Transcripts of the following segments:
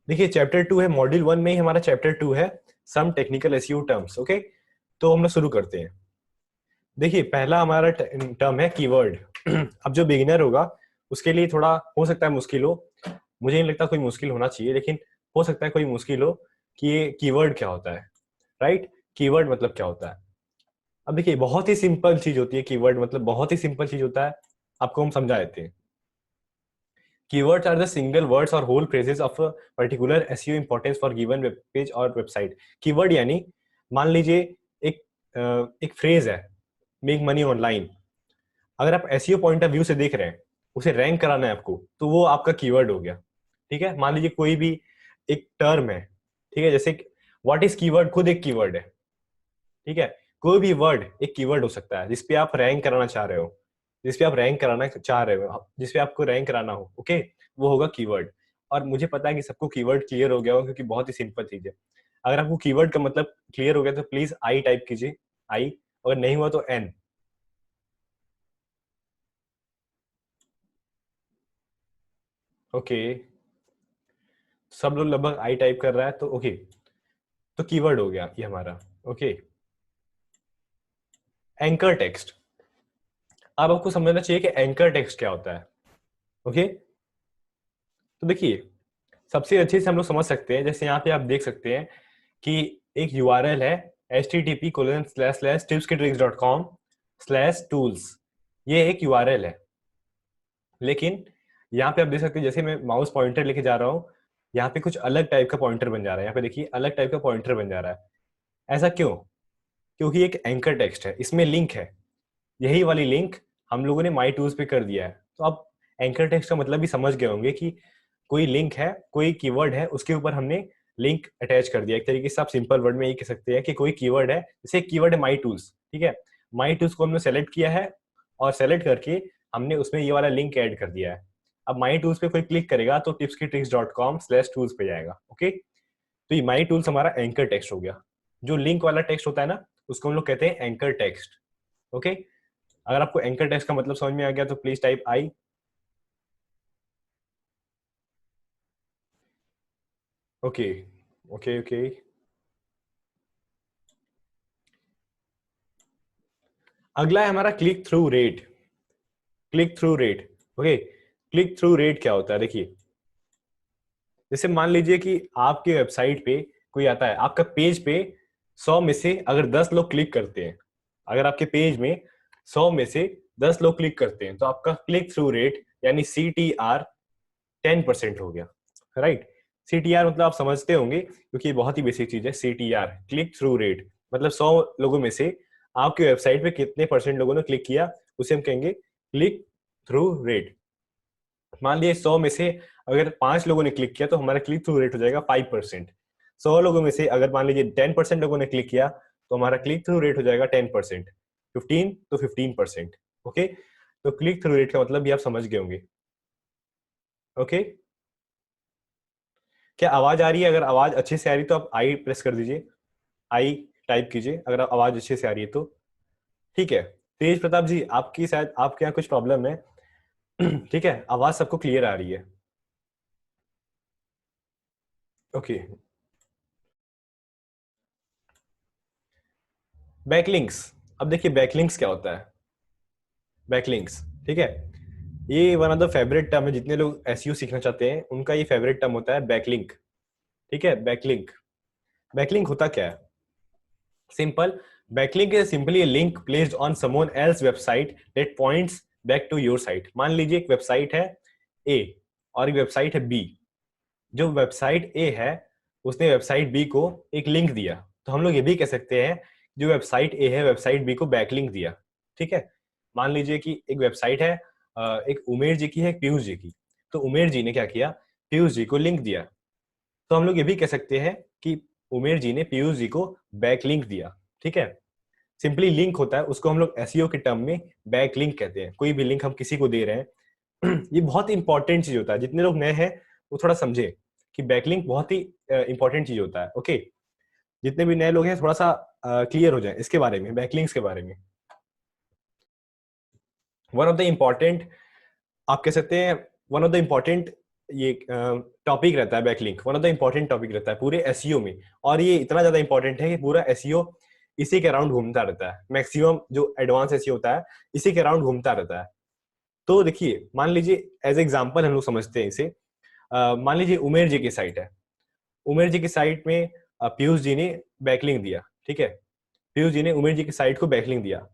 देखिए चैप्टर 2 है, मॉड्यूल 1 में ही हमारा चैप्टर 2 है, some technical SEO terms. Okay, तो हम लोग शुरू करते हैं। देखिए पहला हमारा टर्म है कीवर्ड। अब जो बिगिनर होगा उसके लिए थोड़ा हो सकता है मुश्किल हो, मुझे नहीं लगता कोई मुश्किल होना चाहिए, लेकिन हो सकता है कोई मुश्किल हो कि ये कीवर्ड क्या होता है। राइट, कीवर्ड मतलब क्या होता है। अब देखिए बहुत ही सिंपल चीज होती है कीवर्ड, मतलब बहुत ही सिंपल चीज होता है। आपको हम समझा देते हैं। Keywords are the single words or whole phrases of a particular SEO importance for given web page और वेबसाइट। कीवर्ड यानी मान लीजिए एक एक फ्रेज है, मेक मनी ऑनलाइन। अगर आप एसईओ पॉइंट ऑफ व्यू से देख रहे हैं, उसे रैंक कराना है आपको, तो वो आपका कीवर्ड हो गया। ठीक है, मान लीजिए कोई भी एक टर्म है, ठीक है, जैसे व्हाट इज कीवर्ड खुद एक कीवर्ड है। ठीक है, कोई भी वर्ड एक कीवर्ड हो सकता है जिसपे आप रैंक कराना चाह रहे हो, जिसपे आप रैंक कराना चाह रहे हो, जिसपे आपको रैंक कराना हो। ओके, वो होगा कीवर्ड। और मुझे पता है कि सबको कीवर्ड क्लियर हो गया होगा, क्योंकि बहुत ही सिंपल चीज है। अगर आपको कीवर्ड का मतलब क्लियर हो गया तो प्लीज आई टाइप कीजिए, आई। अगर नहीं हुआ तो एन। ओके, सब लोग लगभग आई टाइप कर रहा है, तो ओके, तो कीवर्ड हो गया ये हमारा। Okay, anchor text. अब आपको समझना चाहिए कि एंकर टेक्स्ट क्या होता है। ओके, तो देखिए सबसे अच्छे से हम लोग समझ सकते हैं, जैसे यहाँ पे आप देख सकते हैं कि एक यूआरएल है http://tipskittricks.com/tools। ये एक यूआरएल है, लेकिन यहाँ पे आप देख सकते हैं जैसे मैं माउस पॉइंटर लेके जा रहा हूँ, यहाँ पे कुछ अलग टाइप का पॉइंटर बन जा रहा है। यहाँ पे देखिए अलग टाइप का पॉइंटर बन जा रहा है। ऐसा क्यों? क्योंकि एक एंकर टेक्स्ट है, इसमें लिंक है। यही वाली लिंक हम लोगों ने माई टूल्स पे कर दिया है। तो आप एंकर टेक्स्ट का मतलब भी समझ गए होंगे कि कोई लिंक है, कोई कीवर्ड है, उसके ऊपर हमने लिंक अटैच कर दिया। एक तरीके से आप सिंपल वर्ड में ये कह सकते हैं कि कोई कीवर्ड है, जैसे कीवर्ड है माई टूल्स। ठीक है, माई टूल्स को हमने सेलेक्ट किया है, और सेलेक्ट करके हमने उसमें ये वाला लिंक ऐड कर दिया है। अब माई टूल्स पे कोई क्लिक करेगा तो tipskittricks.com/tools पे जाएगा। ओके, तो ये माई टूल्स हमारा एंकर टेक्स्ट हो गया। जो लिंक वाला टेक्स्ट होता है ना, उसको हम लोग कहते हैं एंकर टेक्स्ट। ओके, अगर आपको एंकर टेक्स्ट का मतलब समझ में आ गया तो please type I. Okay okay okay, अगला है हमारा click through rate. Click through rate. Okay, click through rate क्या होता है? देखिए जैसे मान लीजिए कि आपके वेबसाइट पे कोई आता है, आपका पेज पे 100 में से अगर 10 लोग क्लिक करते हैं, अगर आपके पेज में 100 में से 10 लोग क्लिक करते हैं, तो आपका क्लिक थ्रू रेट यानी CTR 10% हो गया। राइट, CTR मतलब आप समझते होंगे, क्योंकि ये बहुत ही बेसिक चीज है। CTR क्लिक थ्रू रेट मतलब 100 लोगों में से आपके वेबसाइट पे कितने परसेंट लोगों ने क्लिक किया, उसे हम कहेंगे क्लिक थ्रू रेट। मान लीजिए 100 में से अगर 5 लोगों ने क्लिक किया तो हमारा क्लिक थ्रू रेट हो जाएगा 5%। 100 लोगों में से अगर मान लीजिए 10% लोगों ने क्लिक किया तो हमारा क्लिक थ्रू रेट हो जाएगा 10%। 15 तो 15%। ओके, तो क्लिक थ्रू रेट का मतलब भी आप समझ गए होंगे। ओके, क्या आवाज आ रही है? अगर आवाज अच्छे से आ रही है तो आप आई प्रेस कर दीजिए, आई टाइप कीजिए अगर आवाज अच्छे से आ रही है तो। ठीक है, तेज प्रताप जी आपकी शायद आपके यहाँ कुछ प्रॉब्लम है। ठीक है, आवाज सबको क्लियर आ रही है। Okay, backlinks. अब देखिए बैकलिंक्स क्या होता है। बैकलिंक्स, ठीक है, ये one of the favourite term है, जितने लोग एसईओ सीखना चाहते हैं उनका ये फेवरेट टर्म होता है बैकलिंक। ठीक है, बैकलिंक। बैकलिंक होता क्या है? Simple, backlink is simply a link placed on someone else website that points back to your site। मान लीजिए एक वेबसाइट है ए और एक वेबसाइट है बी। जो वेबसाइट ए है उसने वेबसाइट बी को एक लिंक दिया, तो हम लोग ये भी कह सकते हैं जो वेबसाइट ए है वेबसाइट बी को बैकलिंक दिया। ठीक है, मान लीजिए कि एक वेबसाइट है, एक उमेर जी की है, एक पीयूष जी की। तो उमेर जी ने क्या किया, पीयूष जी को लिंक दिया। तो हम लोग ये भी कह सकते हैं कि उमेर जी ने पीयूष जी को बैकलिंक दिया। ठीक है, सिंपली लिंक होता है, उसको हम लोग एसईओ के टर्म में बैकलिंक कहते हैं। कोई भी लिंक हम किसी को दे रहे हैं, ये बहुत इंपॉर्टेंट चीज होता है। जितने लोग नए हैं वो थोड़ा समझे कि बैकलिंक बहुत ही इंपॉर्टेंट चीज होता है। ओके, जितने भी नए लोग हैं थोड़ा सा क्लियर हो जाए इसके बारे में, बैकलिंक्स के बारे में। वन ऑफ द इम्पॉर्टेंट, आप कह सकते हैं वन ऑफ द इम्पॉर्टेंट ये टॉपिक रहता है backlink, one of the important topic रहता है पूरे एसईओ में, और ये इतना ज्यादा इंपॉर्टेंट है कि पूरा एसईओ इसी के अराउंड घूमता रहता है। मैक्सिमम जो एडवांस एसईओ होता है इसी के अराउंड घूमता रहता है। तो देखिए मान लीजिए एज एग्जाम्पल हम लोग समझते हैं इसे, मान लीजिए उमेर जी की साइट है। उमेर जी की साइट में पीयूष जी ने बैकलिंक दिया, ठीक है, पीयूष जी ने उमेर जी की साइट को बैकलिंक दिया।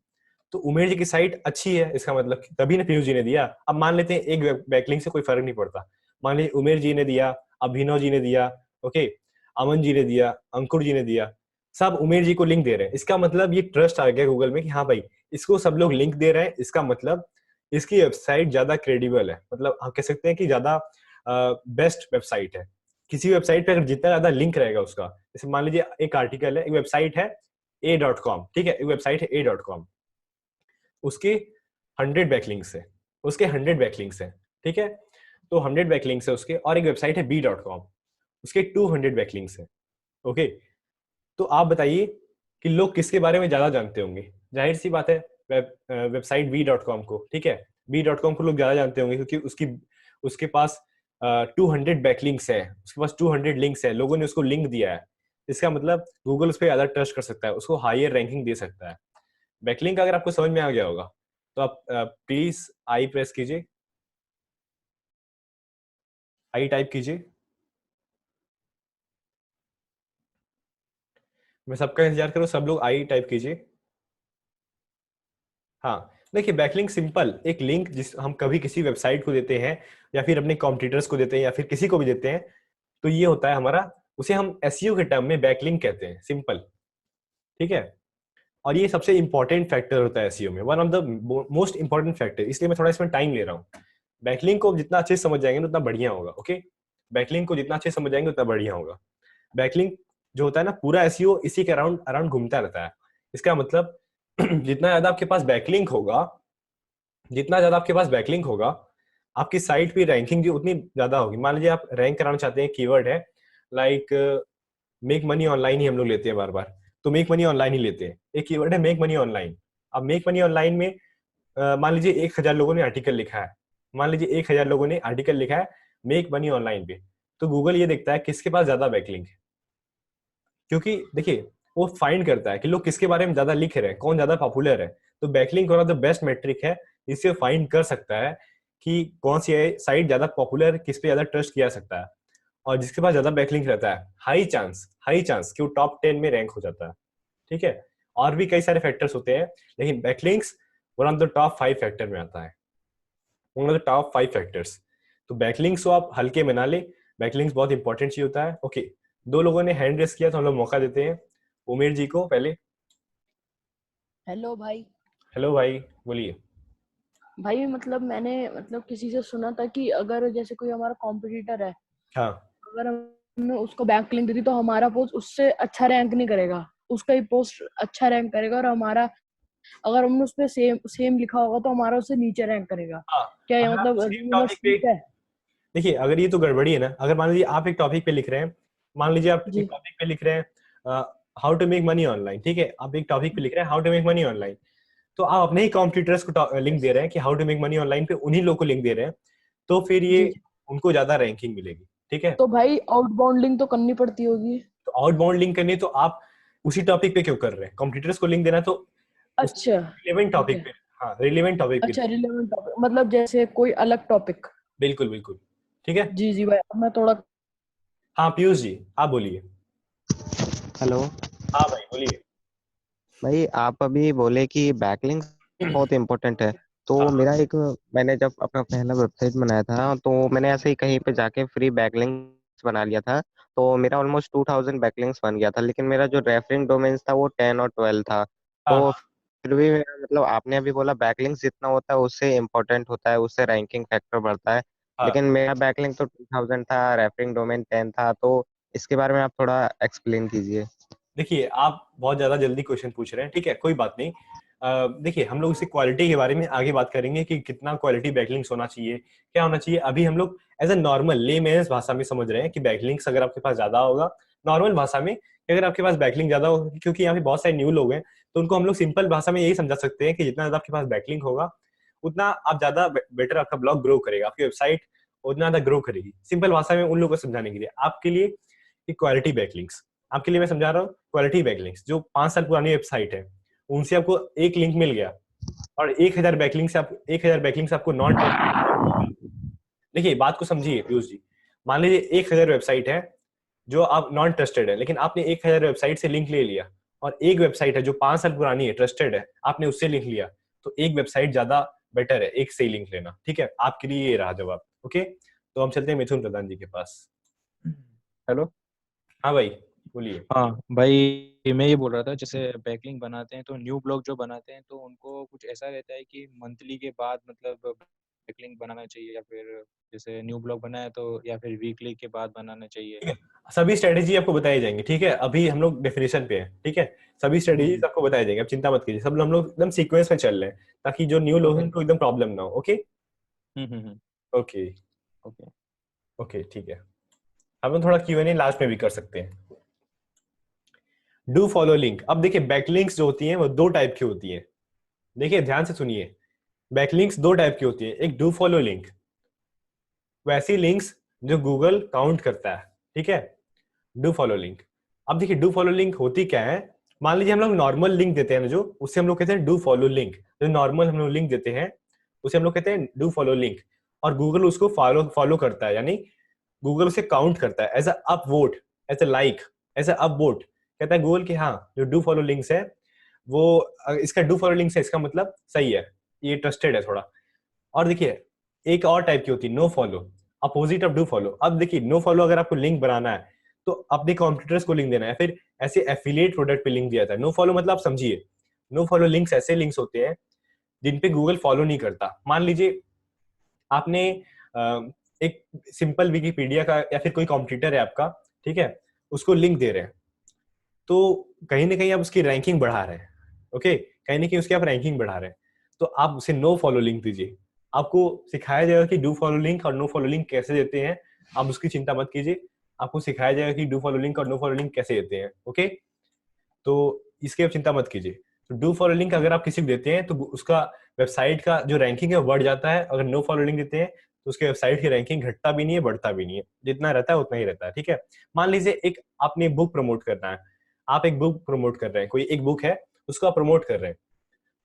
तो उमेर जी की साइट अच्छी है इसका मतलब तभी ना पीयूष जी ने दिया। अब मान लेते हैं एक बैकलिंक से कोई फर्क नहीं पड़ता, मान लीजिए उमेर जी ने दिया, अभिनव जी ने दिया, ओके, अमन जी ने दिया, अंकुर जी ने दिया, सब उमेर जी को लिंक दे रहे हैं। इसका मतलब ये ट्रस्ट आ गया गूगल में कि हाँ भाई इसको सब लोग लिंक दे रहे हैं, इसका मतलब इसकी वेबसाइट ज्यादा क्रेडिबल है, मतलब हम कह सकते हैं कि ज्यादा बेस्ट वेबसाइट है। किसी वेबसाइट पे अगर जितना ज्यादा लिंक रहेगा उसका, जैसे मान लीजिए एक आर्टिकल है, एक वेबसाइट है a.com, ठीक है, एक वेबसाइट है a.com, उसके 100 बैकलिंक्स है, उसके 100 बैकलिंक्स है, ठीक है, तो 100 बैकलिंक्स है उसके, और एक वेबसाइट है b.com, उसके 200 बैकलिंक्स है, ओके। तो आप बताइए कि लोग किसके बारे में ज्यादा जानते होंगे? जाहिर सी बात है वेबसाइट b.com को, ठीक है, b.com को लोग ज्यादा जानते होंगे क्योंकि उसकी उसके पास 200 बैकलिंक्स है, उसके पास 200 लिंक्स है, लोगों ने उसको लिंक दिया है। इसका मतलब गूगल उस पर ज्यादा ट्रस्ट कर सकता है, उसको हायर रैंकिंग दे सकता है। बैकलिंक अगर आपको समझ में आ गया होगा तो आप प्लीज आई प्रेस कीजिए, आई टाइप कीजिए। मैं सबका इंतजार करूँ, सब लोग आई टाइप कीजिए। हाँ, देखिए बैकलिंक सिंपल एक लिंक जिस हम कभी किसी वेबसाइट को देते हैं या फिर अपने कॉम्पिटिटर्स को देते हैं या फिर किसी को भी देते हैं, तो ये होता है हमारा, उसे हम एसईओ के टर्म में बैकलिंक कहते हैं, सिंपल, ठीक है। और ये सबसे इंपॉर्टेंट फैक्टर होता है एसईओ में, one of the most important factor, इसलिए मैं थोड़ा इसमें टाइम ले रहा हूँ। बैकलिंक को जितना अच्छे से समझ जाएंगे उतना बढ़िया होगा, ओके। बैकलिंक को जितना अच्छे से समझ जाएंगे उतना बढ़िया होगा। बैकलिंक जो होता है ना, पूरा एसईओ इसी के अराउंड अराउंड घूमता रहता है। इसका मतलब जितना ज्यादा आपके पास बैकलिंक होगा, जितना ज्यादा आपके पास बैकलिंक होगा, आपकी साइट की रैंकिंग भी उतनी ज्यादा होगी। मान लीजिए आप रैंक कराना चाहते हैं, कीवर्ड है लाइक मेक मनी ऑनलाइन ही हम लोग लेते हैं बार बार, तो मेक मनी ऑनलाइन ही लेते हैं, एक कीवर्ड है मेक मनी ऑनलाइन। अब मेक मनी ऑनलाइन में मान लीजिए 1000 लोगों ने आर्टिकल लिखा है, मान लीजिए 1000 लोगों ने आर्टिकल लिखा है मेक मनी ऑनलाइन पे, तो गूगल ये देखता है किसके पास ज्यादा बैकलिंक है, क्योंकि देखिए वो फाइंड करता है कि लोग किसके बारे में ज्यादा लिख रहे हैं, कौन ज्यादा पॉपुलर है। तो backlink one of the best metric है, इससे फाइंड कर सकता है कि कौन सी साइट ज्यादा पॉपुलर, किस पे ज्यादा ट्रस्ट किया सकता है। और जिसके पास ज्यादा बैकलिंक रहता है, हाई चांस कि वो टॉप 10 में रैंक हो जाता है, ठीक है। और भी कई सारे फैक्टर्स होते हैं, लेकिन backlinks one of the top 5 factor में आता है, one of the top 5 factors. तो बैकलिंक्स को आप हल्के में ना ले, बैकलिंक्स बहुत इंपॉर्टेंट चीज होता है, ओके। दो लोगों ने हैंड रेस किया तो हम लोग मौका देते हैं उमेर जी को पहले। हेलो भाई। हेलो भाई, बोलिए। भाई मतलब मैंने मतलब किसी से सुना था कि अगर जैसे कोई हमारा कॉम्पिटिटर है, हाँ अगर हमने उसको बैक लिंक दे दी तो हमारा पोस्ट उससे अच्छा रैंक नहीं करेगा, उसका ही पोस्ट अच्छा रैंक करेगा, और हमारा अगर हमने उस पर सेम सेम लिखा होगा तो हमारा उससे नीचे रैंक करेगा। हाँ, क्या ये अगर आप मतलब सेम रूमर टॉपिक पे, ठीक है? देखिए अगर ये तो गड़बड़ी है ना, अगर मान लीजिए आप एक टॉपिक पे लिख रहे हैं, मान लीजिए आप एक जी टॉपिक पे लिख रहे हैं how to make money online, ठीक है, आप एक टॉपिक पे लिख रहे हैं how to make money online, तो आप अपने ही कॉम्पिटिटर्स को लिंक दे रहे हैं कि how to make money online पे, उन्हीं लोग को लिंक दे रहे हैं, तो फिर ये जी जी। उनको ज्यादा रैंकिंग मिलेगी, ठीक है। तो भाई आउटबाउंड लिंक तो करनी पड़ती होगी। तो आउटबाउंड लिंक करनी है तो आप उसी टॉपिक पे क्यों कर रहे हैं, कॉम्पिटिटर्स को लिंक देना है तो उस अच्छा रिलेवेंट ठीक टॉपिक है। पे, हाँ रिलेवेंट टॉपिक पे। अच्छा रिलेवेंट टॉपिक मतलब जैसे कोई अलग टॉपिक। बिल्कुल बिल्कुल, ठीक है। जी जी भाई, अब मैं थोड़ा हाँ पीयूष जी आप बोलिए। हेलो हाँ भाई बोलिए। भाई, आप अभी बोले कि बैकलिंक्स बहुत इंपॉर्टेंट है। तो हाँ हाँ मेरा एक, मैंने जब अपना पहला वेबसाइट बनाया था तो मैंने ऐसे ही कहीं पे जाके फ्री बैकलिंक्स बना लिया था। तो मेरा ऑलमोस्ट 2000 बैकलिंक्स बन गया था, लेकिन मेरा जो रेफरिंग डोमेन्स था वो 10 और 12 था। हाँ तो हाँ फिर भी मेरा मतलब, आपने अभी बोला बैकलिंक्स जितना होता है उससे इम्पोर्टेंट होता है, उससे रैंकिंग फैक्टर बढ़ता है। हाँ। लेकिन मेरा बैकलिंक तो 2000 था, रेफरिंग डोमेन 10 था। तो इसके बारे में आप थोड़ा एक्सप्लेन कीजिए। देखिए आप बहुत ज्यादा जल्दी क्वेश्चन पूछ रहे हैं, ठीक है, कोई बात नहीं। देखिए हम लोग इसी क्वालिटी के बारे में आगे बात करेंगे कि कितना क्वालिटी बैकलिंक्स होना चाहिए, क्या होना चाहिए। अभी हम लोग एज ए नॉर्मल लेमेन्स भाषा में समझ रहे हैं कि बैकलिंक्स अगर आपके पास ज्यादा होगा, नॉर्मल भाषा में कि अगर आपके पास बैकलिंक ज्यादा होगा, क्योंकि यहाँ पे बहुत सारे न्यू लोग हैं, तो उनको हम लोग सिंपल भाषा में यही समझा सकते हैं कि जितना ज्यादा आपके पास बैकलिंक होगा उतना आप ज्यादा बेटर आपका ब्लॉग ग्रो करेगा, आपकी वेबसाइट उतना ज्यादा ग्रो करेगी। सिंपल भाषा में उन लोगों को समझाने के लिए आपके लिए कि क्वालिटी बैकलिंक्स, आपके लिए मैं समझा रहा हूँ। क्वालिटी बैकलिंक्स जो 5 साल पुरानी वेबसाइट है, उनसे आपको एक लिंक मिल गया और 1000 बैकलिंक्स आप 1000 बैकलिंक्स आपको नॉन ट्रस्टेड। देखिए बात को समझिए पीयूष जी, मान लीजिए 1000 वेबसाइट है जो आप नॉन ट्रस्टेड है, लेकिन आपने 1000 वेबसाइट से लिंक ले लिया, और एक वेबसाइट है जो 5 साल पुरानी है, ट्रस्टेड है, आपने उससे लिंक लिया, तो एक वेबसाइट ज्यादा बेटर है एक से लिंक लेना। ठीक है, आपके लिए ये रहा जवाब। ओके, तो हम चलते हैं मिथुन प्रधान जी के पास। हेलो। हाँ भाई बोलिए। हाँ भाई, मैं ये बोल रहा था जैसे बैकलिंक बनाते हैं तो न्यू ब्लॉग जो बनाते हैं तो उनको कुछ ऐसा रहता है कि मंथली के बाद मतलब बैकलिंक बनाना चाहिए, या फिर जैसे न्यू ब्लॉग बनाया तो या फिर वीकली के बाद बनाना चाहिए। ठीक है, सभी स्ट्रेटेजी आपको बताई जाएंगी। ठीक है, अभी हम लोग डेफिनेशन पे हैं। ठीक है, सभी स्ट्रेटेजीज आपको बताई जाएंगी, आप चिंता मत कीजिए। सब हम लोग एकदम सीक्वेंस में चल रहे हैं ताकि जो न्यू लोग हैं उनको एकदम प्रॉब्लम ना हो। Okay hmm. Okay okay. Okay ठीक है, हम लोग थोड़ा Q&A लास्ट में भी कर सकते हैं। Do follow link. अब देखिए बैकलिंक्स जो होती हैं वो दो टाइप की होती हैं। देखिए ध्यान से सुनिए, बैकलिंक्स दो टाइप की होती है, एक डू फॉलो लिंक, वैसी लिंक्स जो गूगल काउंट करता है। ठीक है, डू फॉलो लिंक। अब देखिए डू फॉलो लिंक होती क्या है, मान लीजिए हम लोग नॉर्मल लिंक देते हैं ना, जो उससे हम लोग कहते हैं डू फॉलो लिंक। जो नॉर्मल हम लोग लिंक देते हैं उसे हम लोग कहते हैं डू फॉलो लिंक, और गूगल उसको फॉलो फॉलो करता है, यानी गूगल उसे काउंट करता है as a upvote, as a like, as a upvote. कहता है गूगल कि हाँ जो डू फॉलो लिंक्स है वो इसका डू फॉलो लिंक्स है, इसका मतलब सही है, ये ट्रस्टेड है थोड़ा। और देखिए एक और टाइप की होती है no follow, opposite of do follow. अब देखिए नो फॉलो अगर आपको लिंक बनाना है तो अपने कॉम्पिटिटर्स को लिंक देना है, फिर ऐसे एफिलिएट प्रोडक्ट पे लिंक दिया जाता है। नो फॉलो मतलब आप समझिए, नो फॉलो लिंक्स ऐसे लिंक्स होते हैं जिन पे गूगल फॉलो नहीं करता। मान लीजिए आपने एक सिंपल विकिपीडिया का या फिर कोई कॉम्पिटिटर है आपका, ठीक है, उसको लिंक दे रहे हैं, तो कहीं ना कहीं आप उसकी रैंकिंग बढ़ा रहे हैं। ओके, कहीं ना कहीं उसकी आप रैंकिंग बढ़ा रहे हैं, तो आप उसे नो फॉलो लिंक दीजिए। आपको सिखाया जाएगा कि डू फॉलो लिंक और नो फॉलो लिंक कैसे देते हैं, आप उसकी चिंता मत कीजिए। आपको सिखाया जाएगा कि डू फॉलो लिंक और नो फॉलो लिंक कैसे देते हैं। ओके, तो इसकी आप चिंता मत कीजिए। तो डू फॉलो लिंक अगर आप किसी को देते हैं तो उसका वेबसाइट का जो रैंकिंग है वो बढ़ जाता है। अगर नो फॉलो लिंक देते हैं तो उसके वेबसाइट की रैंकिंग घटता भी नहीं है, बढ़ता भी नहीं है, जितना रहता है उतना ही रहता है। ठीक है, मान लीजिए एक आपने बुक प्रमोट करना है, आप एक बुक प्रमोट कर रहे हैं, कोई एक बुक है उसको आप प्रमोट कर रहे हैं,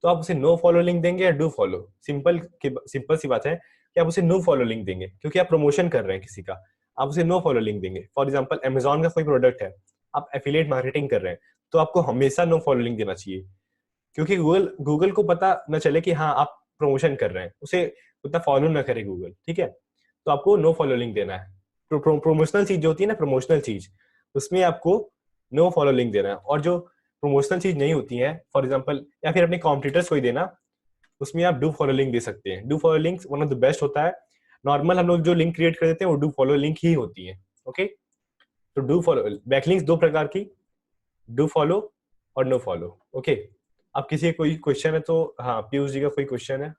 तो आप उसे नो फॉलो लिंक देंगे या डू फॉलो? सिंपल सी बात है कि आप उसे नो फॉलो लिंक देंगे, क्योंकि आप प्रमोशन कर रहे हैं किसी का, आप उसे नो फॉलो लिंक देंगे। फॉर एग्जाम्पल अमेजॉन का कोई प्रोडक्ट है, आप एफिलिएट मार्केटिंग कर रहे हैं, तो आपको हमेशा नो फॉलो लिंक देना चाहिए, क्योंकि गूगल गूगल को पता न चले कि हाँ आप प्रमोशन कर रहे हैं, उसे उतना फॉलो ना करे गूगल। ठीक है, तो आपको नो फॉलो लिंक देना है। प्रोमोशनल चीज जो होती है ना, प्रमोशनल चीज, उसमें आपको नो फॉलो लिंक देना है। और जो प्रमोशनल चीज नहीं होती है, फॉर एग्जाम्पल या फिर अपने कॉम्पिटिटर्स को ही देना, उसमें आप डू फॉलो लिंक दे सकते हैं। Do follow link one of the best होता है। नॉर्मल हम लोग जो लिंक क्रिएट कर देते हैं वो डू फॉलो लिंक ही होती है। ओके, तो डू फॉलो बैकलिंक्स दो प्रकार की, डू फॉलो और नो फॉलो। ओके, अब किसी कोई क्वेश्चन है तो हाँ, पीयूष जी का कोई क्वेश्चन है?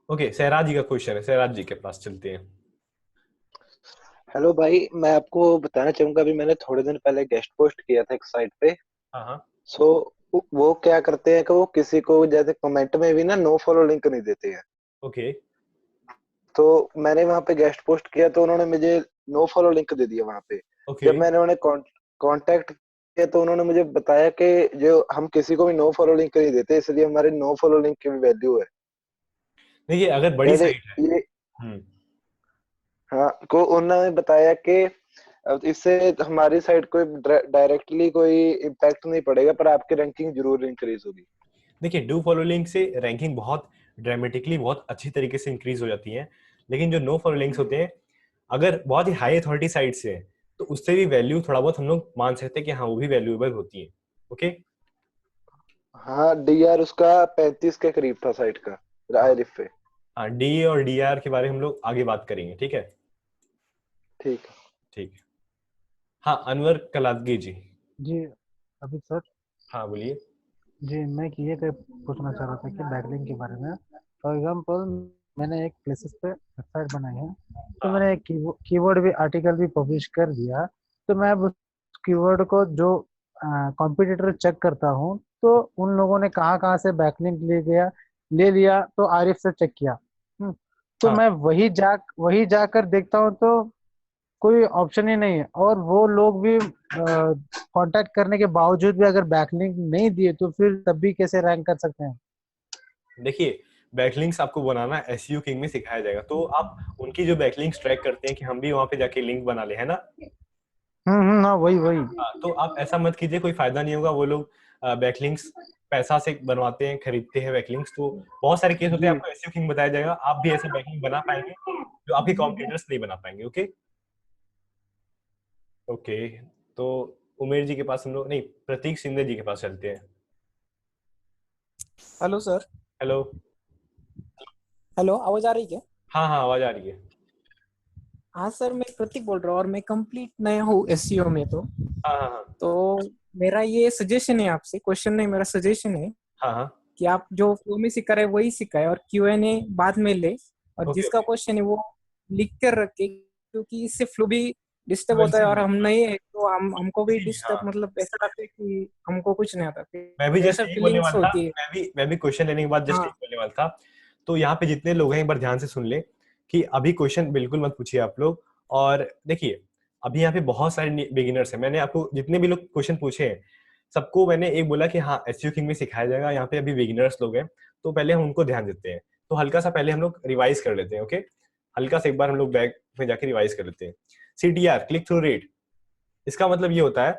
ओके, सहराज जी का क्वेश्चन है, सहराज जी के पास चलते हैं। हेलो भाई, मैं आपको बताना चाहूंगा, अभी मैंने थोड़े दिन पहले गेस्ट पोस्ट किया था एक साइट पे। हाँ हाँ। सो वो क्या करते हैं कि वो किसी को जैसे कमेंट में भी ना नो फॉलो लिंक नहीं देते हैं। ओके तो मैंने वहां पे गेस्ट पोस्ट किया तो उन्होंने मुझे नो फॉलो लिंक दे दिया वहां पे। ओके जब मैंने उन्हें कांटेक्ट किया तो उन्होंने मुझे बताया कि जो हम किसी को भी नो फॉलो लिंक नहीं देते, इसलिए हमारे नो फॉलो लिंक की भी वैल्यू है। देखिए अगर बड़ी पहले साइट है। ये हम्म, हाँ को उन्होंने बताया कि अब इससे हमारी साइट को डायरेक्टली कोई इम्पैक्ट नहीं पड़ेगा, पर आपकी रैंकिंग जरूर इंक्रीज होगी। देखिए डू फॉलो लिंक से रैंकिंग बहुत ड्रामेटिकली बहुत अच्छी तरीके से इंक्रीज हो जाती है, लेकिन जो नो फॉलो लिंक्स होते हैं, अगर बहुत ही हाई अथॉरिटी साइट से है तो उससे भी वैल्यू थोड़ा बहुत हम लोग मान सकते हैं कि हाँ वो भी वैल्यूएबल होती है। ओके, हाँ, डीआर उसका 35 के करीब था साइट का, हाँ रायरिफ पे। हाँ, डी और डीआर के बारे में हम लोग आगे बात करेंगे। ठीक है, ठीक है। ठीक है। हाँ, अनवर कलादगी जी। जी अभी सर। हाँ बोलिए। जी मैं ये पूछना चाह रहा था कि बैकलिंक के बारे में। फॉर एग्जांपल मैंने एक प्लेसेस पे वेबसाइट बनाई है, तो हाँ मैंने एक कीवर्ड भी आर्टिकल भी पब्लिश कर दिया। तो मैं अब उस कीवर्ड को जो कॉम्पिटिटर चेक करता हूँ तो उन लोगों ने कहाँ कहाँ से बैकलिंक ले लिया तो आरिफ से चेक किया। तो हाँ मैं वही जाकर देखता हूँ तो कोई ऑप्शन ही नहीं है, और वो लोग भी कांटेक्ट करने के बावजूद भी अगर बैकलिंक नहीं दिए तो फिर तब भी कैसे रैंक कर सकते हैं। देखिए, बैकलिंक्स आपको बनाना एसईओ किंग में सिखाया जाएगा, तो आप उनकी जो बैकलिंक्स ट्रैक करते हैं कि हम भी वहां पे जाके लिंक बना ले, है ना। हाँ वही वही। हाँ, तो आप ऐसा मत कीजिए, कोई फायदा नहीं होगा। वो लोग बैकलिंक्स पैसा से बनवाते हैं, खरीदते हैं बैकलिंक्स, तो बहुत सारे केस होते हैं। जी आपको एसईओ किंग बताया जाएगा, आप भी ऐसे बैकलिंक बना पाएंगे जो आपके कॉम्पिटिटर्स नहीं बना पाएंगे। ओके ओके, तो उमेर जी के पास हम लोग नहीं, प्रतीक शिंदे जी के पास चलते हैं। Hello sir. हेलो। हेलो, आवाज आ रही क्या? हाँ हाँ, आवाज आ रही है। हाँ सर, मैं प्रतीक बोल रहा हूँ और मैं कंप्लीट नया हूँ एसईओ में। हाँ हाँ हाँ तो मेरा ये सजेशन है आपसे, क्वेश्चन नहीं मेरा सजेशन है हाँ हाँ। कि आप जो फ्लो में सिखा रहे हैं वही सिखाए और क्यूएनए बाद में ले, और ओके जिसका ओके, क्वेश्चन है वो लिख कर रखे, क्योंकि इससे फ्लो भी डिस्टर्ब होता है वैसे और हम नए हैं तो हमको भी जी डिस्टर्ब, हाँ, मतलब ऐसा लगता है कि हमको कुछ नहीं आता, मैं भी जस्ट ऐसा यही बोलने फीलिंग्स वाला था। होती है। मैं भी क्वेश्चन लेने के बाद जस्ट हाँ यही बोलने वाला था। तो यहाँ पे जितने लोग हैं एक बार ध्यान से सुन ले कि अभी क्वेश्चन बिल्कुल मत पूछिए आप लोग। और देखिए, अभी यहाँ पे बहुत सारे बिगिनर्स हैं। मैंने आपको जितने भी लोग क्वेश्चन पूछे हैं, सबको मैंने एक बोला कि हाँ एसईओ किंग में सिखाया जाएगा। यहाँ पे अभी बिगिनर्स लोग हैं, तो पहले हम उनको ध्यान देते हैं। तो हल्का सा पहले हम लोग रिवाइज कर लेते हैं। ओके, हल्का सा एक बार हम लोग बैक में जाके रिवाइज कर लेते हैं। सीटीआर, क्लिक थ्रू रेट, इसका मतलब ये होता है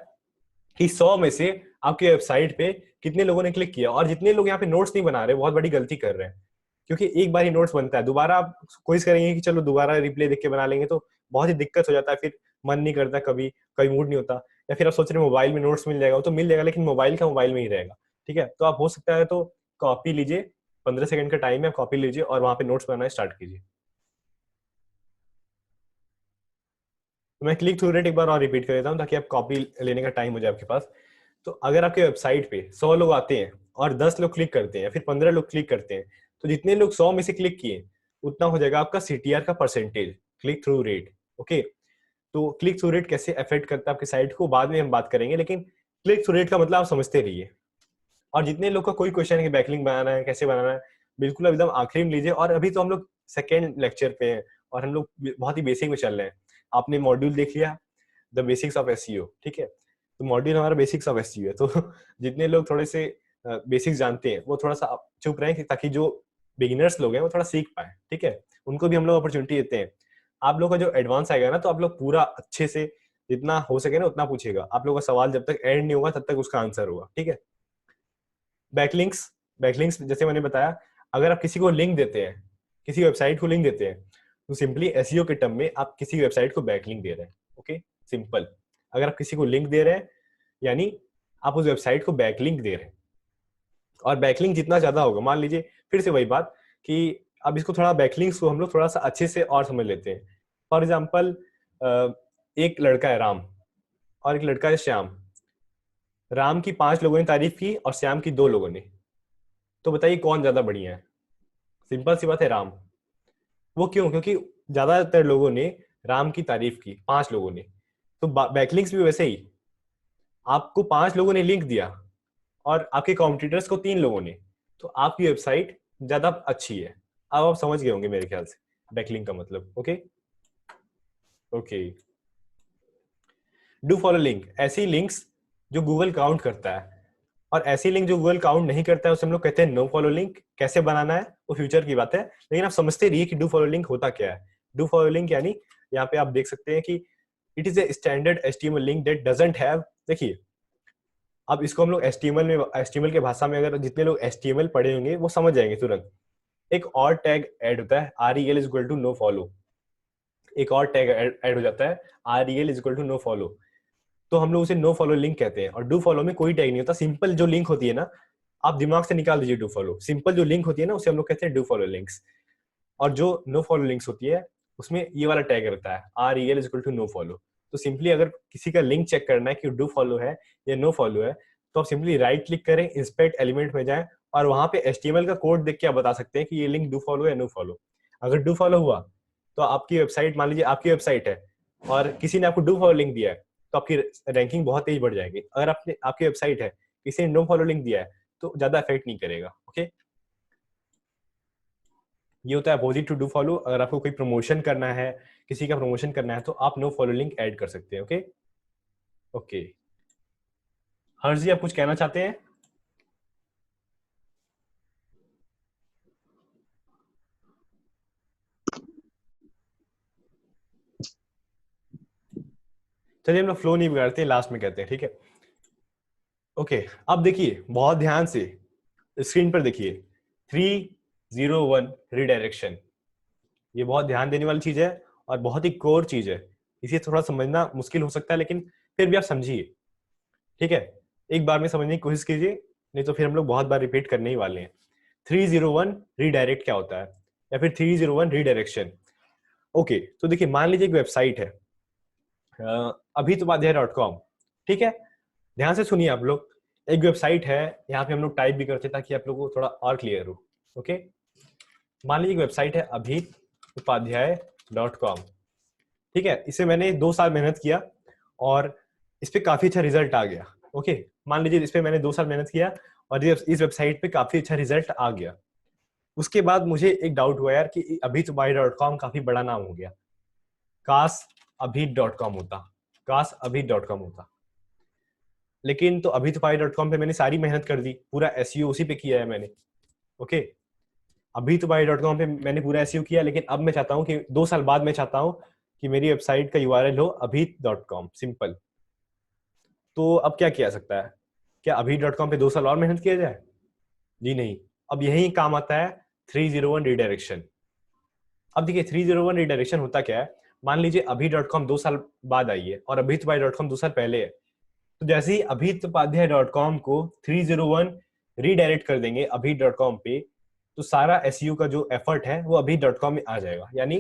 कि 100 में से आपकी वेबसाइट पे कितने लोगों ने क्लिक किया। और जितने लोग यहाँ पे नोट्स नहीं बना रहे, बहुत बड़ी गलती कर रहे हैं, क्योंकि एक बार ही नोट्स बनता है। दोबारा आप कोशिश करेंगे कि चलो दोबारा रिप्ले देख के बना लेंगे, तो बहुत ही दिक्कत हो जाता है। फिर मन नहीं करता, कभी कभी मूड नहीं होता, या फिर आप सोच रहे हैं मोबाइल में नोट्स मिल जाएगा, तो मिल जाएगा, लेकिन मोबाइल का मोबाइल में ही रहेगा। ठीक है, तो आप हो सकता है तो कॉपी लीजिए, 15 सेकंड का टाइम है, कॉपी लीजिए और वहां पे नोट्स बनाना स्टार्ट कीजिए। तो मैं क्लिक थ्रू रेट एक बार और रिपीट कर देता हूँ ताकि आप कॉपी लेने का टाइम हो जाए आपके पास। तो अगर आपके वेबसाइट पे 100 लोग आते हैं और 10 लोग क्लिक करते हैं, फिर 15 लोग क्लिक करते हैं, तो जितने लोग 100 में से क्लिक किए उतना हो जाएगा आपका सीटीआर का percentage, click through rate. Okay, तो क्लिक थ्रू रेट कैसे अफेक्ट करता है आपकी साइट को, बाद में हम बात करेंगे, लेकिन क्लिक थ्रू रेट का मतलब आप समझते रहिए। और जितने लोग का कोई क्वेश्चन है कि बैकलिंक बनाना है, कैसे बनाना है, बिल्कुल एकदम आखिरी में लीजिए। और अभी तो हम लोग सेकेंड लेक्चर पे हैं और हम लोग बहुत ही बेसिक में चल रहे हैं। आपने मॉड्यूल देख लिया, द बेसिक्स ऑफ एसईओ, ठीक है। तो मॉड्यूल हमारा बेसिक्स ऑफ एसईओ है। तो जितने लोग थोड़े से बेसिक्स जानते हैं वो थोड़ा सा चुप रहे, ताकि जो बिगिनर्स लोग हैं वो थोड़ा सीख पाए। ठीक है, उनको भी हम लोग अपॉर्चुनिटी देते हैं। आप लोग का जो एडवांस आएगा ना, तो आप लोग पूरा अच्छे से जितना हो सके ना उतना पूछेगा। आप लोग का सवाल जब तक एंड नहीं होगा तब तक उसका आंसर होगा। ठीक है। बैकलिंक्स, बैकलिंक्स जैसे मैंने बताया, अगर आप किसी को लिंक देते हैं, किसी वेबसाइट को लिंक देते हैं, तो सिंपली एसईओ के टर्म में आप किसी वेबसाइट को बैकलिंक दे रहे हैं। Okay, simple. अगर आप किसी को लिंक दे रहे हैं यानी आप उस वेबसाइट को बैकलिंक दे रहे हैं। और बैकलिंक जितना ज्यादा होगा, मान लीजिए फिर से वही बात कि अब इसको थोड़ा बैकलिंक्स को हम लोग थोड़ा सा अच्छे से और समझ लेते हैं। फॉर एग्जाम्पल, एक लड़का है राम और एक लड़का है श्याम। राम की 5 लोगों ने तारीफ की और श्याम की 2 लोगों ने, तो बताइए कौन ज्यादा बढ़िया है। सिंपल सी बात है, राम। वो क्यों? क्योंकि ज्यादातर लोगों ने राम की तारीफ की, 5 लोगों ने। तो बैकलिंक्स भी वैसे ही, आपको 5 लोगों ने लिंक दिया और आपके कॉम्पिटिटर्स को 3 लोगों ने, तो आपकी वेबसाइट ज्यादा अच्छी है। अब आप समझ गए होंगे मेरे ख्याल से बैकलिंक का मतलब। Okay okay, do follow link, ऐसी लिंक्स जो गूगल काउंट करता है, और ऐसी लिंक जो गूगल काउंट नहीं करता है उसे हम लोग कहते हैं नो फॉलो लिंक। कैसे बनाना है वो फ्यूचर की बात है, लेकिन आप समझते रहिए कि डू फॉलो लिंक होता क्या है। डू फॉलो लिंक यानी यहाँ पे आप देख सकते हैं कि it is a standard HTML link that doesn't have, देखिए अब इसको हम लोग एचटीएमएल में, एचटीएमएल के भाषा में अगर जितने लोग एचटीएमएल पढ़े होंगे वो समझ जाएंगे तुरंत। एक और टैग ऐड होता है, REL is equal to no follow. एक और टैग ऐड हो जाता है, REL is equal to no follow. तो हम लोग उसे नो फॉलो लिंक कहते हैं। और डू फॉलो में कोई टैग नहीं होता। सिंपल जो लिंक होती है ना, आप दिमाग से निकाल दीजिए डू फॉलो। सिंपल जो लिंक होती है ना उसे हम लोग कहते हैं डू फॉलो लिंक्स। और जो नो फॉलो लिंक्स होती है उसमें ये वाला टैग रहता है, REL is equal to no follow. तो सिंपली अगर किसी का लिंक चेक करना है कि डू फॉलो है या नो फॉलो है, तो आप सिंपली राइट क्लिक करें, इंस्पेक्ट एलिमेंट में जाएं और वहां पे HTML का कोड देख के आप बता सकते हैं कि ये लिंक डू फॉलो है नो फॉलो। अगर डू फॉलो हुआ तो आपकी वेबसाइट, मान लीजिए आपकी वेबसाइट है और किसी ने आपको डू फॉलो लिंक दिया है, तो आपकी रैंकिंग बहुत तेज बढ़ जाएगी। अगर आपकी वेबसाइट है, किसी ने नो फॉलो लिंक दिया है तो ज्यादा इफेक्ट नहीं करेगा। ओके, ये होता है अपोजिट टू डू फॉलो। अगर आपको कोई प्रमोशन करना है, किसी का प्रमोशन करना है, तो आप नो फॉलो लिंक ऐड कर सकते हैं। ओके ओके, हर्ष जी आप कुछ कहना चाहते हैं? चलिए हम लोग फ्लो नहीं बिगाड़ते, लास्ट में कहते हैं, ठीक है? ओके, अब देखिए बहुत ध्यान से स्क्रीन पर देखिए, 301 रिडायरेक्शन, ये बहुत ध्यान देने वाली चीज है और बहुत ही कोर चीज है। इसे थोड़ा समझना मुश्किल हो सकता है, लेकिन फिर भी आप समझिए, ठीक है? एक बार में समझने की कोशिश कीजिए, नहीं तो फिर हम लोग बहुत बार रिपीट करने ही वाले हैं। 301 रीडायरेक्ट क्या होता है, या फिर 301 रीडायरेक्शन। ओके, तो देखिए मान लीजिए एक वेबसाइट है abhitupadhyay.com, ठीक है? ध्यान से सुनिए आप लोग, एक वेबसाइट है, यहाँ पे हम लोग टाइप भी करते हैं ताकि आप लोगों को थोड़ा और क्लियर हो। ओके, मान लीजिए एक वेबसाइट है abhitupadhyay.com, ठीक है? इसे मैंने 2 साल मेहनत किया और इस पे काफी अच्छा रिजल्ट आ गया। ओके, मान लीजिए इस पे मैंने 2 साल मेहनत किया और इस वेबसाइट पे काफी अच्छा रिजल्ट आ गया। उसके बाद मुझे एक डाउट हुआ यार कि abhitupadhyay.com काफी बड़ा नाम हो गया, काश abhi.com होता, काश abhi.com होता। लेकिन तो abhitupadhyay.com पे मैंने सारी मेहनत कर दी, पूरा एसईओ उसी पे किया है मैंने। ओके, abhitupadhyay.com पे मैंने पूरा एसईओ किया, लेकिन अब मैं चाहता हूँ कि 2 साल बाद मैं चाहता हूँ कि मेरी वेबसाइट का यूआरएल हो abhi.com, सिंपल। तो अब क्या किया सकता है? क्या abhi.com पे 2 साल और मेहनत किया जाए? जी नहीं। अब यही काम आता है 301 रिडायरेक्शन। अब देखिए 301 रिडायरेक्शन होता क्या है, मान लीजिए abhi.com 2 साल बाद आई है और abhitupadhyay.com 2 साल पहले है, तो जैसे ही abhitupadhyay.com को 301 रीडायरेक्ट कर देंगे abhi.com पे, तो सारा एसईओ का जो एफर्ट है वो abhi.com में आ जाएगा। यानी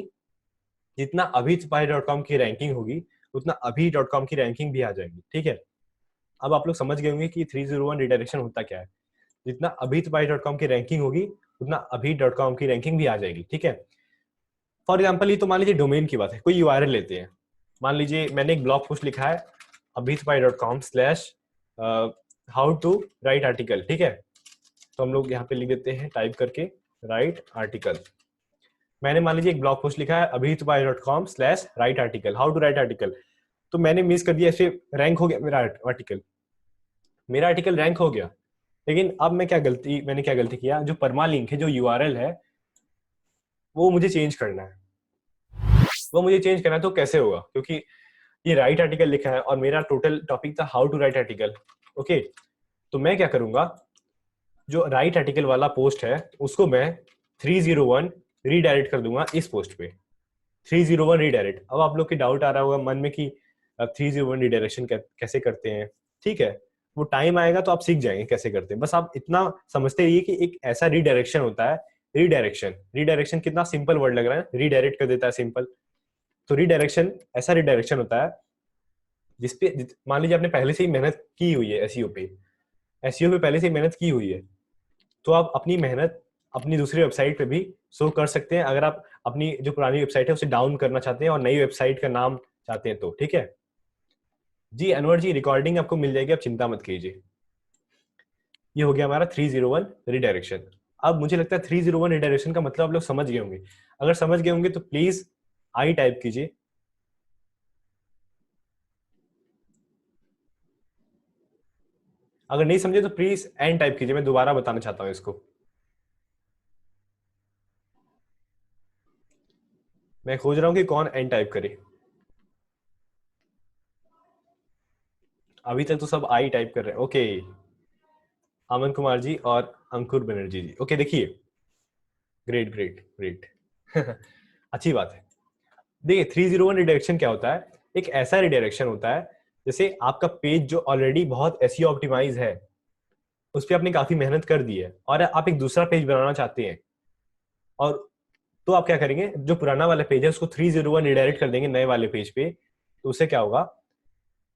जितना abhitupadhyay.com की रैंकिंग होगी उतना abhi.com की रैंकिंग भी आ जाएगी, ठीक है? अब आप लोग समझ गए होंगे कि 301 रिडायरेक्शन होता क्या है। जितना abhitupadhyay.com की रैंकिंग होगी उतना abhi.com की रैंकिंग भी आ जाएगी, ठीक है? फॉर एग्जाम्पल ये तो मान लीजिए डोमेन की बात है, कोई यूआरएल लेते हैं। मान लीजिए मैंने एक ब्लॉग पोस्ट लिखा है abhitupadhyay.com/how to write article, ठीक है? तो हम लोग यहाँ पे लिख देते हैं टाइप करके राइट आर्टिकल। मैंने मान लीजिए एक ब्लॉग पोस्ट लिखा है abhitupadhyay.com/write article, how to write article। तो मैंने मिस कर दिया, ऐसे रैंक हो गया मेरा आर्टिकल, मेरा आर्टिकल रैंक हो गया। लेकिन अब मैंने क्या गलती किया, जो परमा लिंक है, जो यूआरएल है, वो मुझे चेंज करना है। वो मुझे चेंज करना है तो कैसे होगा? क्योंकि ये राइट आर्टिकल लिखा है और मेरा टोटल टॉपिक था how to write article. Okay, तो मैं क्या करूंगा, जो राइट आर्टिकल वाला पोस्ट है उसको मैं 301 रीडायरेक्ट कर दूंगा इस पोस्ट पे। 301 रीडायरेक्ट। अब आप लोग की डाउट आ रहा होगा मन में कि 301 रीडायरेक्शन कैसे करते हैं, ठीक है? वो टाइम आएगा तो आप सीख जाएंगे कैसे करते हैं। बस आप इतना समझते रहिए कि एक ऐसा रीडायरेक्शन होता है, रीडायरेक्शन कितना सिंपल वर्ड लग रहा है, रीडायरेक्ट कर देता है सिंपल। तो रीडायरेक्शन ऐसा रीडायरेक्शन होता है जिसपे मान लीजिए आपने पहले से ही मेहनत की हुई है एसईओ पे पहले से ही मेहनत की हुई है, तो आप अपनी मेहनत अपनी दूसरी वेबसाइट पे भी शो कर सकते हैं। अगर आप अपनी जो पुरानी वेबसाइट है उसे डाउन करना चाहते हैं और नई वेबसाइट का नाम चाहते हैं तो, ठीक है जी? अनवर जी रिकॉर्डिंग आपको मिल जाएगी, आप चिंता मत कीजिए। ये हो गया हमारा 301 रिडायरेक्शन। अब मुझे लगता है 301 रिडायरेक्शन का मतलब आप लोग समझ गए होंगे। अगर समझ गए होंगे तो प्लीज आई टाइप कीजिए। अगर नहीं समझे तो प्लीज एन टाइप कीजिए, मैं दोबारा बताना चाहता हूं इसको। मैं खोज रहा हूं कि कौन एन टाइप करे। अभी तक तो सब आई टाइप कर रहे हैं। ओके, अमन कुमार जी और अंकुर बनर्जी जी। ओके, देखिए ग्रेट ग्रेट ग्रेट अच्छी बात है। देखिए 301 रिडायरेक्शन क्या होता है, एक ऐसा रिडायरेक्शन होता है जैसे आपका पेज जो ऑलरेडी बहुत एसईओ ऑप्टिमाइज है, उस पर आपने काफी मेहनत कर दी है और आप एक दूसरा पेज बनाना चाहते हैं, और तो आप क्या करेंगे, जो पुराना वाला पेज है उसको 301 रिडायरेक्ट कर देंगे नए वाले पेज पे। तो उससे क्या होगा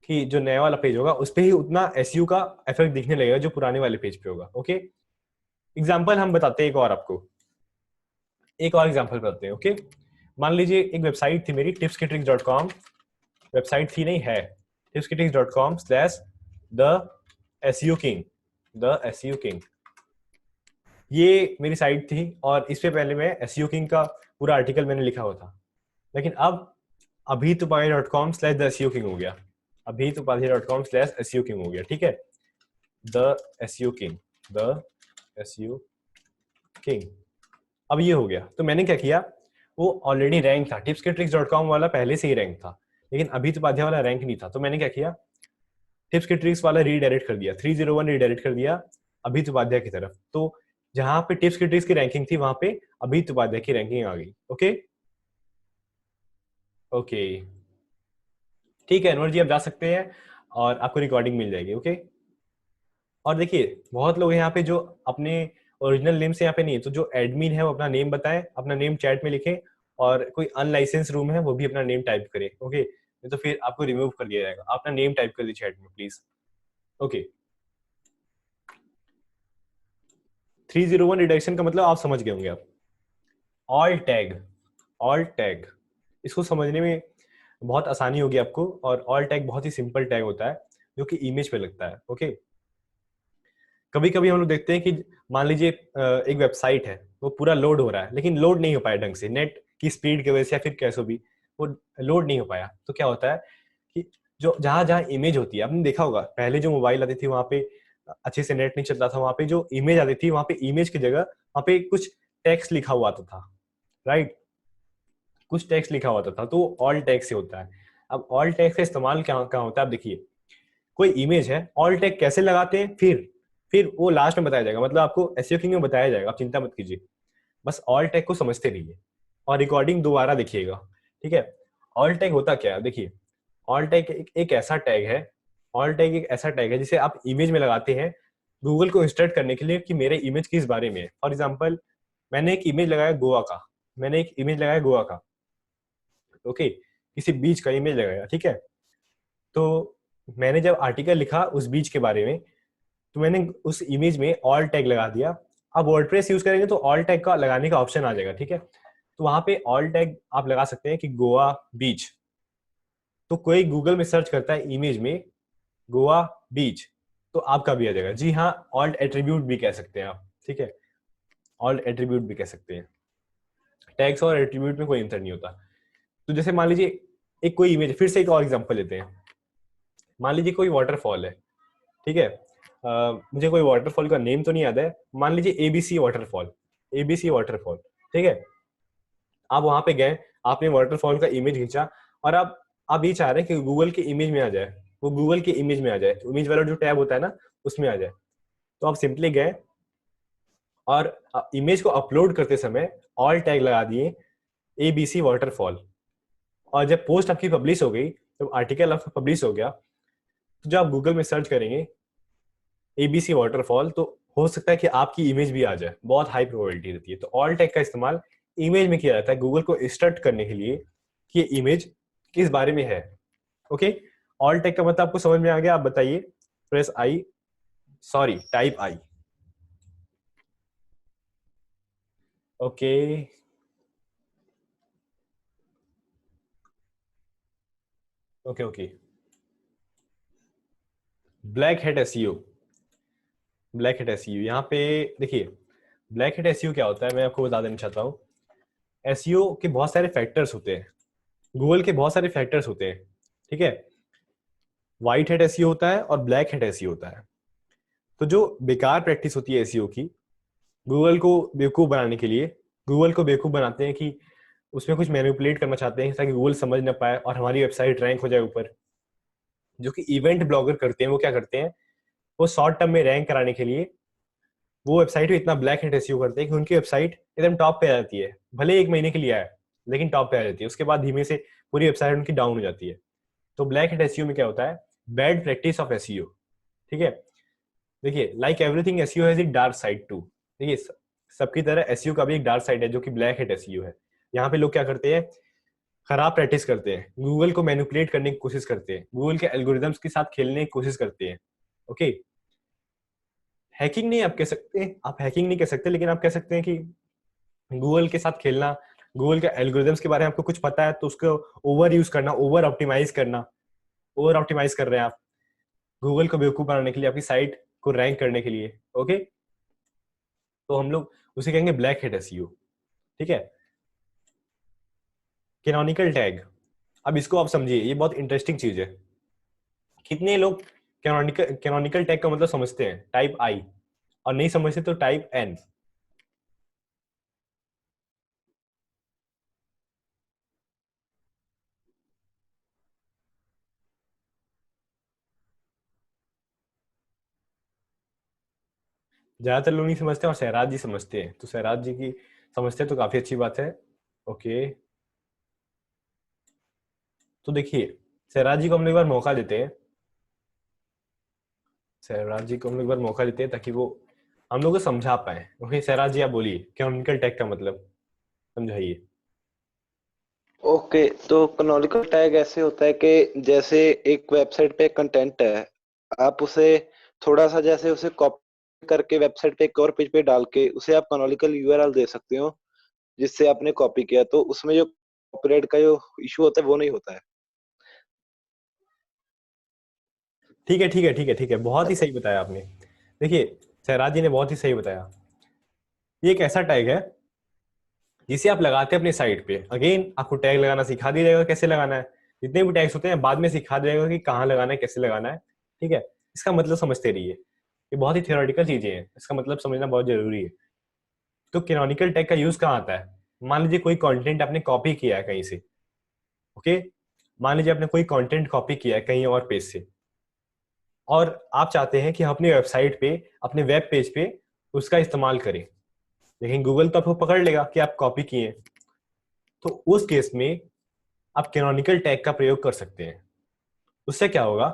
कि जो नया वाला पेज होगा उस पे ही उतना एसईओ का इफेक्ट दिखने लगेगा जो पुराने वाले पेज पे होगा। ओके, एग्जाम्पल हम बताते हैं, एक और आपको एक और एग्जाम्पल बताते हैं। ओके, मान लीजिए एक वेबसाइट थी मेरी tipskittricks.com, वेबसाइट थी नहीं है tipskittricks.com/the SEO king, the SEO king. ये मेरी साइट थी और इससे पहले मैं एसईओ किंग का पूरा आर्टिकल मैंने लिखा हुआ था, लेकिन अब abhitupadhyay.com/the-SEO king हो गया, abhitupadhyay.com/SEO king हो गया, ठीक है, the SEO king, the SEO king. अब ये हो गया, तो मैंने क्या किया, वो ऑलरेडी रैंक था, tipsketricks.com वाला पहले से ही रैंक था, लेकिन अभितुपाध्याय वाला रैंक नहीं था, तो मैंने क्या किया, टिप्स के ट्रिक्स वाला रीडायरेक्ट कर दिया, 301 रीडायरेक्ट कर दिया अभितुपाध्याय की तरफ। तो जहां पे टिप्स के ट्रिक्स की रैंकिंग थी वहां पे अभितुपाध्याय की रैंकिंग आ गई। ओके ओके, ठीक है अनवर जी, आप जा सकते हैं और आपको रिकॉर्डिंग मिल जाएगी। ओके, और देखिए बहुत लोग यहाँ पे जो अपने ओरिजिनल नेम से यहाँ पे नहीं है, तो जो एडमिन है वो अपना नेम बताएं, अपना नेम चैट में लिखें, और कोई अनलाइसेंस रूम है वो भी अपना नेम टाइप करे। ओके, नहीं तो फिर आपको रिमूव कर दिया जाएगा। अपना नेम टाइप कर दीजिए चैट में प्लीज। ओके, 301 रिडक्शन का मतलब आप समझ गए होंगे। आप ऑल टैग इसको समझने में बहुत आसानी होगी आपको, और ऑल टैग बहुत ही सिंपल टैग होता है जो कि इमेज पे लगता है। ओके, कभी कभी हम लोग देखते हैं कि मान लीजिए एक वेबसाइट है, वो पूरा लोड हो रहा है लेकिन लोड नहीं हो पाया ढंग से, नेट की स्पीड की वजह से या फिर कैसे भी वो लोड नहीं हो पाया। तो क्या होता है कि जो जहां जहां इमेज होती है, आपने देखा होगा पहले जो मोबाइल आती थी वहां पे अच्छे से नेट नहीं चलता था, वहां पे जो इमेज आती थी वहां पे इमेज की जगह वहां पे कुछ टेक्स्ट लिखा हुआ आता था, राइट, कुछ टेक्स्ट लिखा हुआ था, तो ऑल टेक्स्ट से होता है। अब ऑल टेक्स्ट का इस्तेमाल क्या क्या होता है, आप देखिए कोई इमेज है, ऑल टैग कैसे लगाते हैं, फिर वो लास्ट में बताया जाएगा, मतलब आपको एसईओ किंग में बताया जाएगा, आप चिंता मत कीजिए, बस ऑल टैग को समझते रहिए और रिकॉर्डिंग दोबारा देखिएगा, ठीक है। ऑल टैग होता क्या है, देखिए ऑल टैग एक ऐसा टैग है, ऑल टैग एक ऐसा टैग है जिसे आप इमेज में लगाते हैं गूगल को इंस्ट्रक्ट करने के लिए कि मेरे इमेज किस बारे में है। फॉर एग्जाम्पल मैंने एक इमेज लगाया गोवा का, मैंने एक इमेज लगाया गोवा का, ओके, किसी बीच का इमेज लगाया, ठीक है। तो मैंने जब आर्टिकल लिखा उस बीच के बारे में, तो मैंने उस इमेज में ऑल टैग लगा दिया। अब वर्डप्रेस यूज करेंगे तो ऑल टैग का लगाने का ऑप्शन आ जाएगा, ठीक है। तो वहां पे ऑल टैग आप लगा सकते हैं कि गोवा बीच, तो कोई गूगल में सर्च करता है इमेज में गोवा बीच, तो आपका भी आ जाएगा। जी हाँ, ऑल्ट एट्रीब्यूट भी कह सकते हैं आप, ठीक है, ऑल्ट एट्रीब्यूट भी कह सकते हैं। टैग्स और एट्रीब्यूट में कोई अंतर नहीं होता। तो जैसे मान लीजिए एक कोई इमेज, फिर से एक और एग्जांपल लेते हैं, मान लीजिए कोई वाटरफॉल है, ठीक है, मुझे कोई वाटरफॉल का नेम तो नहीं याद है, मान लीजिए एबीसी वाटरफॉल, एबीसी वाटरफॉल, ठीक है। आप वहां पे गए, आपने वाटरफॉल का इमेज खींचा, और आप ये चाह रहे हैं कि गूगल की इमेज में आ जाए, वो गूगल की इमेज में आ जाए, इमेज वाला जो टैब होता है ना उसमें आ जाए। तो आप सिंपली गए और इमेज को अपलोड करते समय ऑल टैग लगा दिए एबीसी वाटरफॉल, और जब पोस्ट आपकी पब्लिश हो गई, जब आर्टिकल आपका पब्लिश हो गया, तो जब आप गूगल में सर्च करेंगे एबीसी वाटरफॉल, तो हो सकता है कि आपकी इमेज भी आ जाए, बहुत हाई प्रोबेबिलिटी रहती है। तो ऑल टैग का इस्तेमाल इमेज में किया जाता है गूगल को इंस्ट्रक्ट करने के लिए कि ये इमेज किस बारे में है। ओके, ऑल टैग का मतलब आपको समझ में आ गया, आप बताइए। प्रेस आई, सॉरी टाइप आई। Okay, okay okay, black head SEO, black head SEO, यहाँ पे देखिए ब्लैक हेड एसईओ क्या होता है, मैं आपको बता देना चाहता हूँ। एसईओ के बहुत सारे फैक्टर्स होते हैं, गूगल के बहुत सारे फैक्टर्स होते हैं, ठीक है। व्हाइट हेड एसईओ होता है और ब्लैक हेड एसईओ होता है। तो जो बेकार प्रैक्टिस होती है एसईओ की, गूगल को बेवकूफ बनाने के लिए, गूगल को बेवकूफ बनाते हैं कि उसमें कुछ मैनिपुलेट करना चाहते हैं ताकि गूगल समझ ना पाए और हमारी वेबसाइट रैंक हो जाए ऊपर। जो कि इवेंट ब्लॉगर करते हैं, वो क्या करते हैं, वो शॉर्ट टर्म में रैंक कराने के लिए वो वेबसाइट में इतना ब्लैक हेड एसईओ करते हैं कि उनकी वेबसाइट एकदम टॉप पे आ जाती है, भले 1 महीने के लिए आए लेकिन टॉप पे आ जाती है, उसके बाद धीमे से पूरी वेबसाइट उनकी डाउन हो जाती है। तो ब्लैक हेड एसईओ में क्या होता है, बैड प्रैक्टिस ऑफ एसईओ, ठीक है। देखिए लाइक एवरीथिंग एसईओ हैज एक डार्क साइड टू, देखिए सबकी तरह एसईओ का भी एक डार्क साइड है जो कि ब्लैक हेड एसईओ है। यहाँ पे लोग क्या करते हैं, खराब प्रैक्टिस करते हैं, गूगल को मैनिपुलेट करने की कोशिश करते हैं, गूगल के एल्गोरिदम्स के साथ खेलने की कोशिश करते हैं। ओके, हैकिंग नहीं आप कह सकते, आप हैकिंग नहीं कह सकते, लेकिन आप कह सकते हैं कि गूगल के साथ खेलना, गूगल के एल्गोरिदम्स के बारे में आपको कुछ पता है तो उसको ओवर यूज करना, ओवर ऑप्टिमाइज करना, ओवर ऑप्टिमाइज कर रहे हैं आप गूगल को बेवकूफ बनाने के लिए, आपकी साइट को रैंक करने के लिए। ओके, तो हम लोग उसे कहेंगे ब्लैक हैट एसईओ। ठीक है, कैनोनिकल टैग, अब इसको आप समझिए, ये बहुत इंटरेस्टिंग चीज है। कितने लोग कैनोनिकल टैग का मतलब समझते हैं टाइप आई, और नहीं समझते तो टाइप एन। ज्यादातर लोग नहीं समझते और सहराज जी समझते हैं, तो सहराज जी की समझते हैं तो काफी अच्छी बात है। ओके, तो देखिए सहराज जी को हम लोग एक बार मौका देते हैं, सहराज जी को हम लोग एक बार मौका देते हैं ताकि वो हम लोग को समझा पाए। ओके सहराज जी आप बोलिए कैनोनिकल टैग का मतलब समझाइए। ओके, तो कैनोनिकल टैग ऐसे होता है कि जैसे एक वेबसाइट पे कंटेंट है, आप उसे थोड़ा सा जैसे उसे कॉपी करके वेबसाइट पे एक और पेज पे डाल के उसे आप कैनोनिकल यूआरएल दे सकते हो जिससे आपने कॉपी किया, तो उसमें जो कॉपीराइट का जो इशू होता है वो नहीं होता है। ठीक है ठीक है ठीक है ठीक है, बहुत ही सही बताया आपने। देखिए सहराज जी ने बहुत ही सही बताया। ये एक ऐसा टैग है जिसे आप लगाते हैं अपनी साइट पे। अगेन आपको टैग लगाना सिखा दिया जाएगा कैसे लगाना है, जितने भी टैग्स होते हैं बाद में सिखा दिया जाएगा कि कहाँ लगाना है कैसे लगाना है। ठीक है, इसका मतलब समझते रहिए, ये बहुत ही थियोरेटिकल चीजें हैं, इसका मतलब समझना बहुत जरूरी है। तो कैनोनिकल टैग का यूज कहाँ आता है? मान लीजिए कोई कंटेंट आपने कॉपी किया है कहीं से। ओके, मान लीजिए आपने कोई कंटेंट कॉपी किया है कहीं और पेज से, और आप चाहते हैं कि हम अपनी वेबसाइट पे, अपने वेब पेज पे उसका इस्तेमाल करें, लेकिन गूगल तो आपको पकड़ लेगा कि आप कॉपी किए हैं। तो उस केस में आप कैनोनिकल टैग का प्रयोग कर सकते हैं। उससे क्या होगा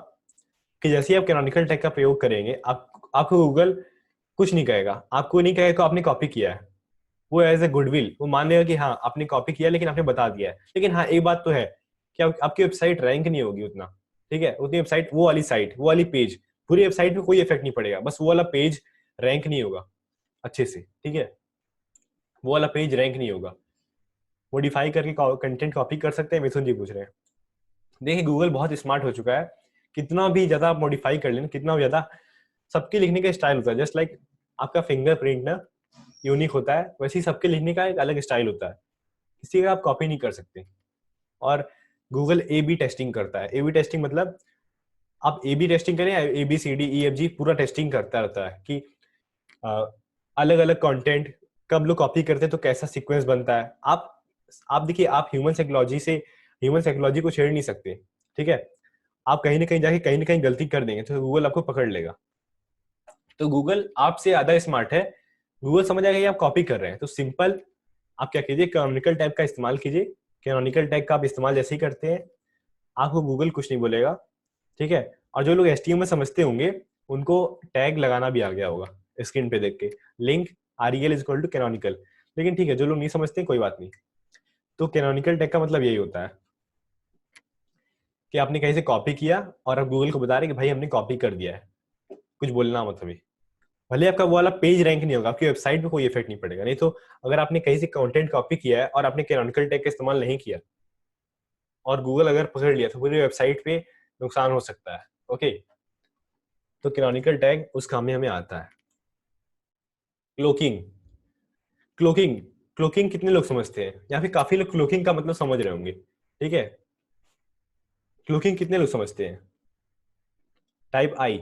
कि जैसे ही आप कैनोनिकल टैग का प्रयोग करेंगे, आपको गूगल कुछ नहीं कहेगा, आपको नहीं कहेगा कि आपने कॉपी किया है। वो एज ए गुडविल वो मान लेगा कि हाँ आपने कॉपी किया लेकिन आपने बता दिया है। लेकिन हाँ एक बात तो है कि आपकी वेबसाइट रैंक नहीं होगी उतना। ठीक है, उतनी वेबसाइट, वो वाली साइट, वो वाली पेज, पूरी वेबसाइट में कोई इफेक्ट नहीं पड़ेगा, बस वो वाला पेज रैंक नहीं होगा अच्छे से। ठीक है, वो वाला पेज रैंक नहीं होगा। मॉडिफाई करके कंटेंट कॉपी कर सकते हैं, मिथुन जी पूछ रहे हैं। देखिए गूगल बहुत स्मार्ट हो चुका है, कितना भी ज्यादा आप मॉडिफाई कर लेना, कितना भी ज्यादा, सबके लिखने का स्टाइल होता है। जस्ट लाइक आपका फिंगरप्रिंट ना यूनिक होता है, वैसे ही सबके लिखने का एक अलग स्टाइल होता है, किसी का आप कॉपी नहीं कर सकते। और गूगल ए बी टेस्टिंग करता है। ए बी टेस्टिंग मतलब आप ए बी टेस्टिंग करें, A B C D E F G पूरा टेस्टिंग करता रहता है कि अलग अलग कंटेंट कब लोग कॉपी करते हैं तो कैसा सीक्वेंस बनता है। आप देखिए, आप ह्यूमन साइकोलॉजी को छेड़ नहीं सकते। ठीक है, आप कहीं ना कहीं जाके कहीं ना कहीं गलती कर देंगे तो गूगल आपको पकड़ लेगा। तो गूगल आपसे ज्यादा स्मार्ट है, गूगल समझ आएगा कि आप कॉपी कर रहे हैं। तो सिंपल आप क्या कीजिए, कैनोनिकल टैग का इस्तेमाल कीजिए। कैनोनिकल टैग का आप इस्तेमाल जैसे ही करते हैं आपको गूगल कुछ नहीं बोलेगा। ठीक है, और जो लोग HTML में समझते होंगे उनको टैग लगाना भी आ गया होगा स्क्रीन पे देख के, link REL is equal to canonical. लेकिन ठीक है, जो लोग नहीं समझते कोई बात नहीं। तो कैनोनिकल टैग का मतलब यही होता है कि आपने कहीं से कॉपी किया और आप गूगल को बता रहे कि भाई हमने कॉपी कर दिया है, कुछ बोलना मत हमें। भले आपका वो वाला पेज रैंक नहीं होगा, आपकी वेबसाइट में कोई इफेक्ट नहीं पड़ेगा। नहीं तो अगर आपने कहीं से कंटेंट कॉपी किया है और आपने कैनोनिकल टैग का इस्तेमाल नहीं किया और गूगल अगर पकड़ लिया तो पूरी वेबसाइट पे नुकसान हो सकता है। ओके, तो कैनोनिकल टैग उस काम में हमें आता है। क्लोकिंग, क्लोकिंग क्लोकिंग कितने लोग समझते हैं? या फिर काफी लोग क्लोकिंग का मतलब समझ रहे होंगे। ठीक है, क्लोकिंग कितने लोग समझते हैं? टाइप आई,